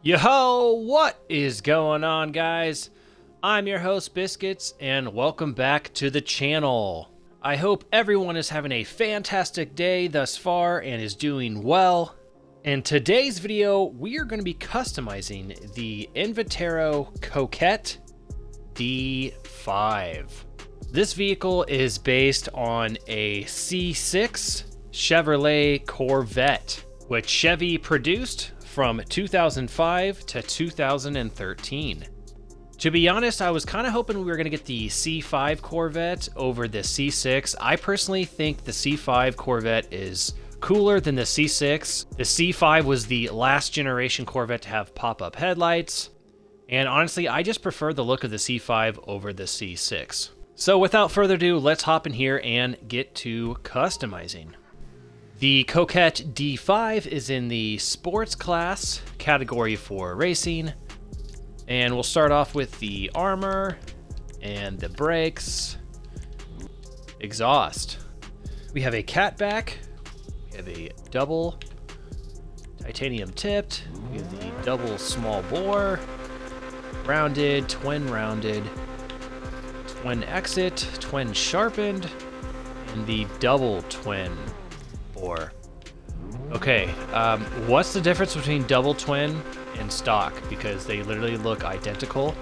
Yo, what is going on, guys? I'm your host, Biscuits, and welcome back to the channel. I hope everyone is having a fantastic day thus far and is doing well. In today's video, we are going to be customizing the Invetero Coquette D5. This vehicle is based on a C6 Chevrolet Corvette, which Chevy produced from 2005 to 2013. To be honest, I was kind of hoping we were going to get the C5 Corvette over the C6. I personally think the C5 Corvette is cooler than the C6. The C5 was the last generation Corvette to have pop-up headlights, and honestly, I just prefer the look of the C5 over the C6. So without further ado, let's hop in here and get to customizing. The Coquette D5 is in the sports class category for racing, and we'll start off with the armor and the brakes, exhaust. We have a catback, we have a double titanium tipped, we have the double small bore, rounded, twin exit, twin sharpened, and the double twin. Okay, what's the difference between double twin and stock? Because they literally look identical.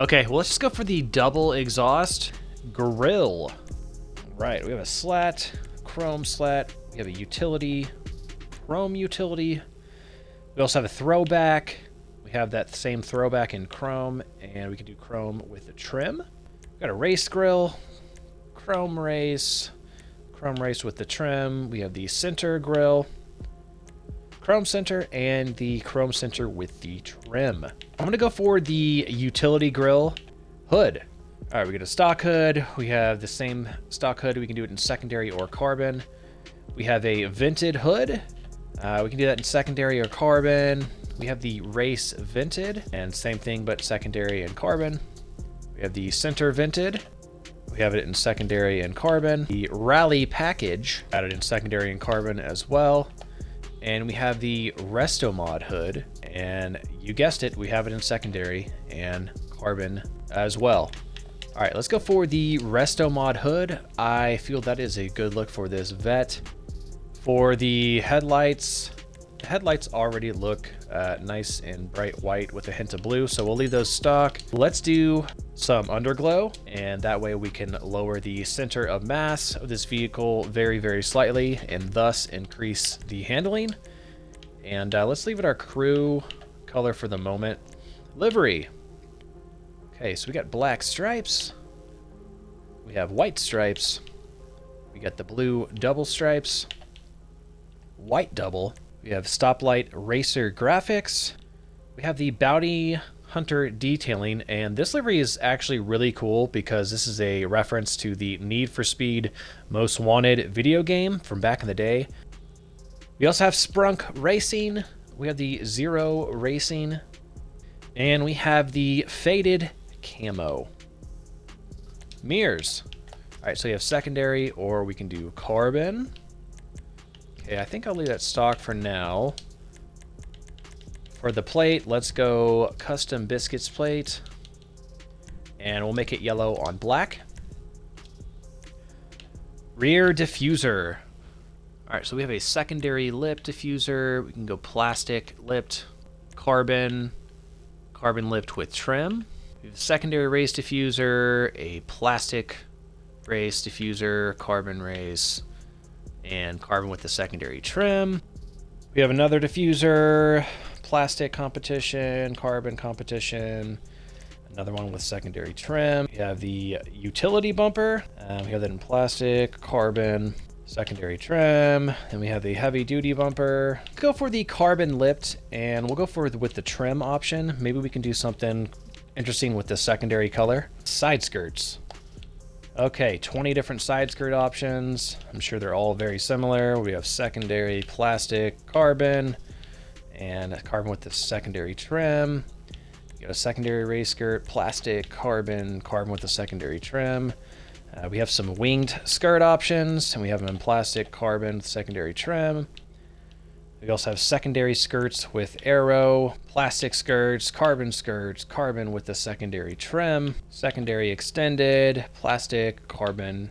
Okay, well, let's just go for the double exhaust grill. Right, we have a slat, chrome slat, we have a utility, chrome utility. We also have a throwback. We have that same throwback in chrome, and we can do chrome with the trim. We've got a race grill, chrome race with the trim. We have the center grill, chrome center, and the chrome center with the trim. I'm gonna go for the utility grill hood. All right, we got a stock hood. We have the same stock hood. We can do it in secondary or carbon. We have a vented hood. We can do that in secondary or carbon. We have the race vented, and same thing, but secondary and carbon. We have the center vented. We have it in secondary and carbon. The rally package added in secondary and carbon as well. And we have the Resto Mod hood, and you guessed it, we have it in secondary and carbon as well. All right, let's go for the Resto Mod hood. I feel that is a good look for this Vet. For the headlights already look nice and bright white with a hint of blue, so we'll leave those stock. Let's do some underglow, and that way we can lower the center of mass of this vehicle very, very slightly, and thus increase the handling. And let's leave it our crew color for the moment. Livery. Okay, so we got black stripes. We have white stripes. We got the blue double stripes. White double. We have stoplight racer graphics. We have the bounty hunter detailing, and this livery is actually really cool because this is a reference to the Need for Speed Most Wanted video game from back in the day. We also have Sprunk Racing. We have the Zero Racing, and we have the faded camo. Mirrors. All right, so you have secondary, or we can do carbon. Okay, I think I'll leave that stock for now. For the plate, let's go custom Biscuits plate, and we'll make it yellow on black. Rear diffuser. All right, so we have a secondary lip diffuser. We can go plastic lipped, carbon lipped with trim. We have a secondary race diffuser, a plastic race diffuser, carbon race, and carbon with the secondary trim. We have another diffuser, plastic competition, carbon competition, another one with secondary trim. We have the utility bumper. We have that in plastic, carbon, secondary trim. Then we have the heavy duty bumper. Go for the carbon lipped, and we'll go for with the trim option. Maybe we can do something interesting with the secondary color. Side skirts. Okay, 20 different side skirt options. I'm sure they're all very similar. We have secondary plastic, carbon, and carbon with the secondary trim. You got a secondary race skirt, plastic, carbon with the secondary trim. We have some winged skirt options, and we have them in plastic, carbon with secondary trim. We also have secondary skirts with aero, plastic skirts, carbon with the secondary trim, secondary extended, plastic, carbon,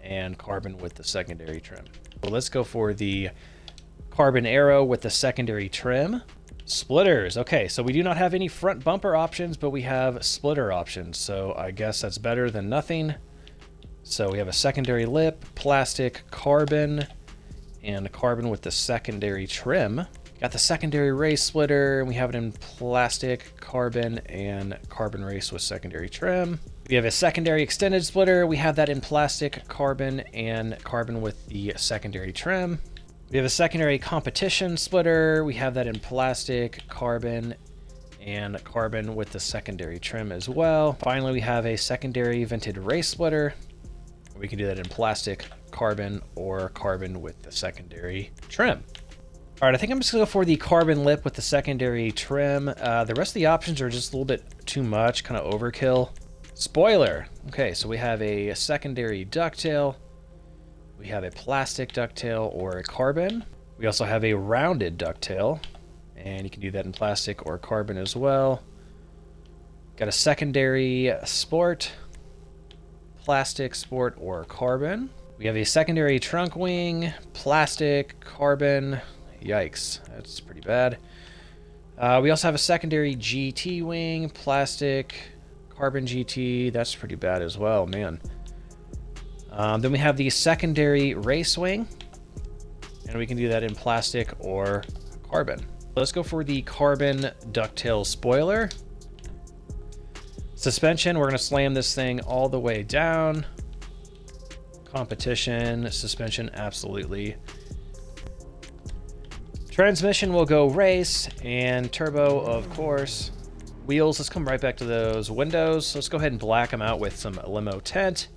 and carbon with the secondary trim. So let's go for the carbon aero with the secondary trim. Splitters. Okay, so we do not have any front bumper options, but we have splitter options. So I guess that's better than nothing. So we have a secondary lip, plastic, carbon, and carbon with the secondary trim. Got the secondary race splitter, and we have it in plastic, carbon, and carbon race with secondary trim. We have a secondary extended splitter. We have that in plastic, carbon, and carbon with the secondary trim. We have a secondary competition splitter. We have that in plastic, carbon, and carbon with the secondary trim as well. Finally, we have a secondary vented race splitter. We can do that in plastic, carbon, or carbon with the secondary trim. All right, I think I'm just gonna go for the carbon lip with the secondary trim. The rest of the options are just a little bit too much, kind of overkill. Spoiler. Okay, so we have a secondary ducktail. We have a plastic ducktail or a carbon. We also have a rounded ducktail, and you can do that in plastic or carbon as well. Got a secondary sport, plastic, sport, or carbon. We have a secondary trunk wing, plastic, carbon. Yikes, that's pretty bad. We also have a secondary GT wing, plastic, carbon GT. That's pretty bad as well, man. Then we have the secondary race wing, and we can do that in plastic or carbon. Let's go for the carbon ducktail spoiler. Suspension, we're gonna slam this thing all the way down. Competition, suspension, absolutely. Transmission will go race, and turbo, of course. Wheels, let's come right back to those windows. Let's go ahead and black them out with some limo tint.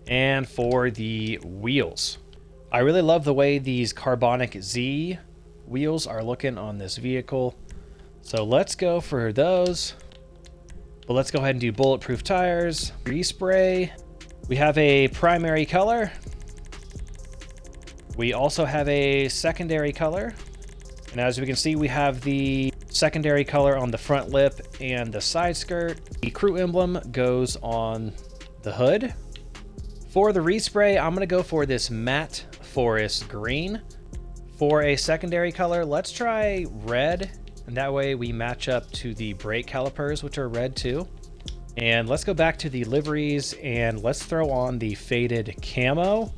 And for the wheels, I really love the way these Carbonic Z wheels are looking on this vehicle. So let's go for those. But let's go ahead and do bulletproof tires, respray. We have a primary color. We also have a secondary color. And as we can see, we have the secondary color on the front lip and the side skirt. The crew emblem goes on the hood. For the respray, I'm gonna go for this matte forest green. For a secondary color, let's try red, and that way we match up to the brake calipers, which are red too. And let's go back to the liveries, and let's throw on the faded camo.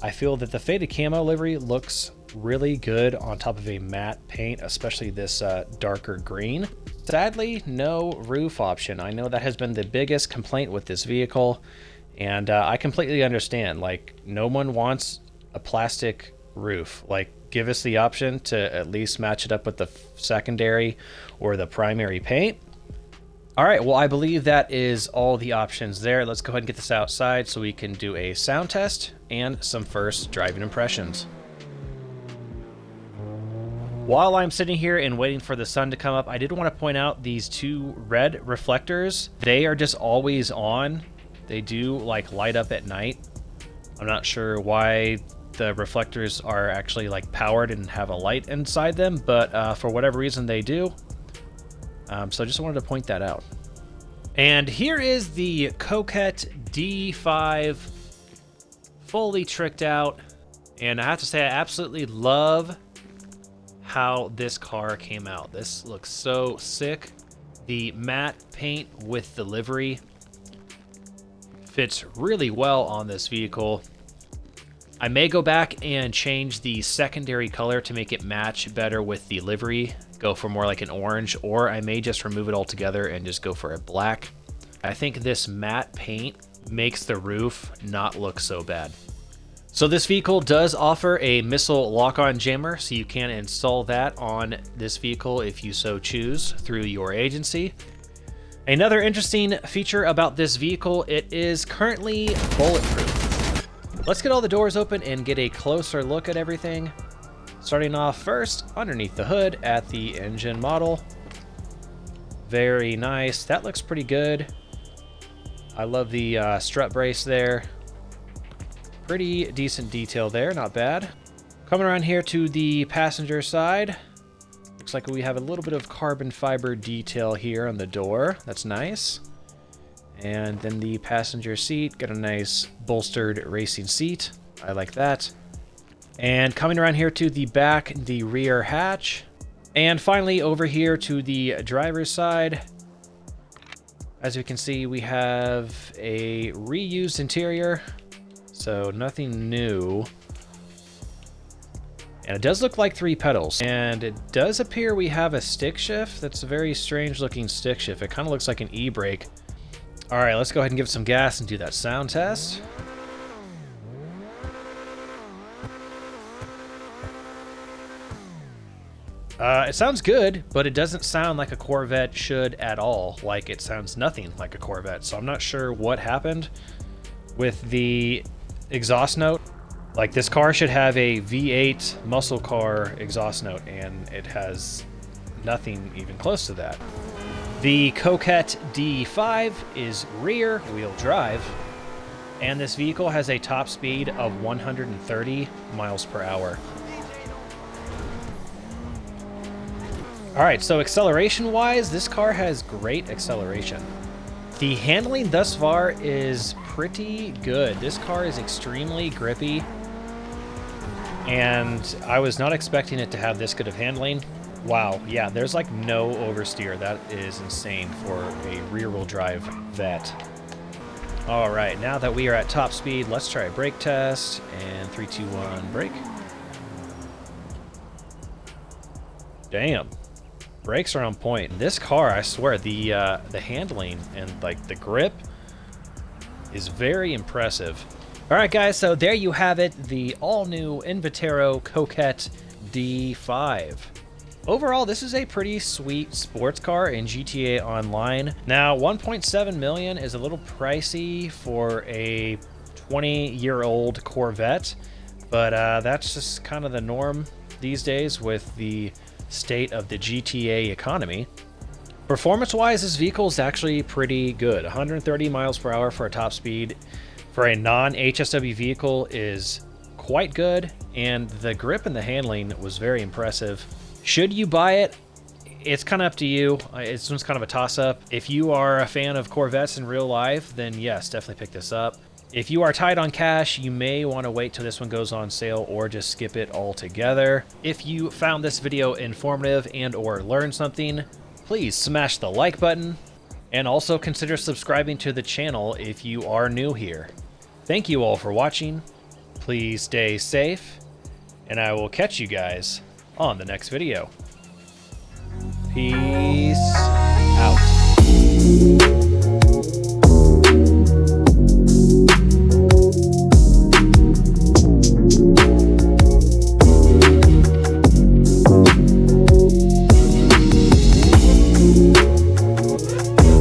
I feel that the faded camo livery looks really good on top of a matte paint, especially this darker green. Sadly, no roof option. I know that has been the biggest complaint with this vehicle, and I completely understand. Like, no one wants a plastic roof. Like, give us the option to at least match it up with the secondary or the primary paint. All right, well, I believe that is all the options there. Let's go ahead and get this outside so we can do a sound test and some first driving impressions. While I'm sitting here and waiting for the sun to come up, I did want to point out these two red reflectors. They are just always on. They do like light up at night. I'm not sure why the reflectors are actually like powered and have a light inside them, but for whatever reason they do. So I just wanted to point that out. And here is the Coquette D5 fully tricked out. And I have to say, I absolutely love how this car came out. This looks so sick. The matte paint with the livery fits really well on this vehicle. I may go back and change the secondary color to make it match better with the livery, go for more like an orange, or I may just remove it altogether and just go for a black. I think this matte paint makes the roof not look so bad. So this vehicle does offer a missile lock-on jammer, so you can install that on this vehicle if you so choose through your agency. Another interesting feature about this vehicle, it is currently bulletproof. Let's get all the doors open and get a closer look at everything. Starting off first, underneath the hood at the engine model. Very nice, that looks pretty good. I love the strut brace there. Pretty decent detail there, not bad. Coming around here to the passenger side. Looks like we have a little bit of carbon fiber detail here on the door. That's nice. And then the passenger seat, got a nice bolstered racing seat. I like that. And coming around here to the back, the rear hatch. And finally over here to the driver's side. As you can see, we have a reused interior, so nothing new. And it does look like 3 pedals. And it does appear we have a stick shift. That's a very strange looking stick shift. It kind of looks like an e-brake. All right, let's go ahead and give it some gas and do that sound test. It sounds good, but it doesn't sound like a Corvette should at all. Like, it sounds nothing like a Corvette. So I'm not sure what happened with the exhaust note. Like, this car should have a V8 muscle car exhaust note, and it has nothing even close to that. The Coquette D5 is rear wheel drive, and this vehicle has a top speed of 130 miles per hour. All right, so acceleration-wise, this car has great acceleration. The handling thus far is pretty good. This car is extremely grippy, and I was not expecting it to have this good of handling. Wow, yeah, there's like no oversteer. That is insane for a rear-wheel drive Vette. All right, now that we are at top speed, let's try a brake test. And 3, 2, 1, brake. Damn. Brakes are on point. This car, I swear, the handling and like the grip is very impressive. All right, guys, so there you have it, the all-new Invetero Coquette D5. Overall, this is a pretty sweet sports car in GTA Online. Now, 1.7 million is a little pricey for a 20-year-old Corvette, but that's just kind of the norm these days with the state of the GTA economy. Performance-wise, this vehicle is actually pretty good. 130 miles per hour for a top speed for a non-HSW vehicle is quite good, and the grip and the handling was very impressive. Should you buy it? It's kind of up to you. It's kind of a toss-up. If you are a fan of Corvettes in real life, then yes, definitely pick this up. If you are tight on cash, you may want to wait till this one goes on sale or just skip it altogether. If you found this video informative and or learned something, please smash the like button and also consider subscribing to the channel if you are new here. Thank you all for watching. Please stay safe, and I will catch you guys on the next video. Peace out.